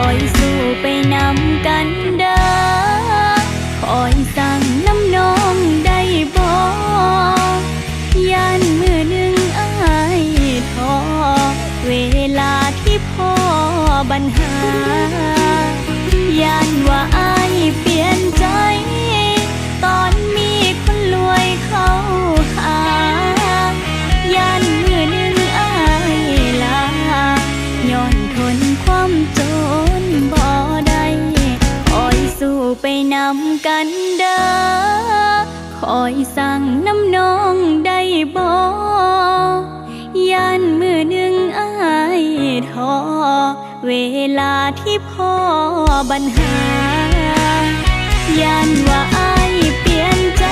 อยสู้ไปนำกันเด้อคอยสั่งน้ำน้องได้บ่ยันมือหนึ่งอายท้อเวลาที่พ่อปัญหายันว่าอายเปลี่ยนใจตอนมีคนรวยเข้าหายันมือหนึ่งอายลาย้อนทนความจนบ่ได้คอยสู้ไปนำกันเด้อคอยสั่งน้ำน้องได้บ่ยันมือหนึ่งอายท้อเวลาที่พ่อปัญหายันว่าอายเปลี่ยนใจ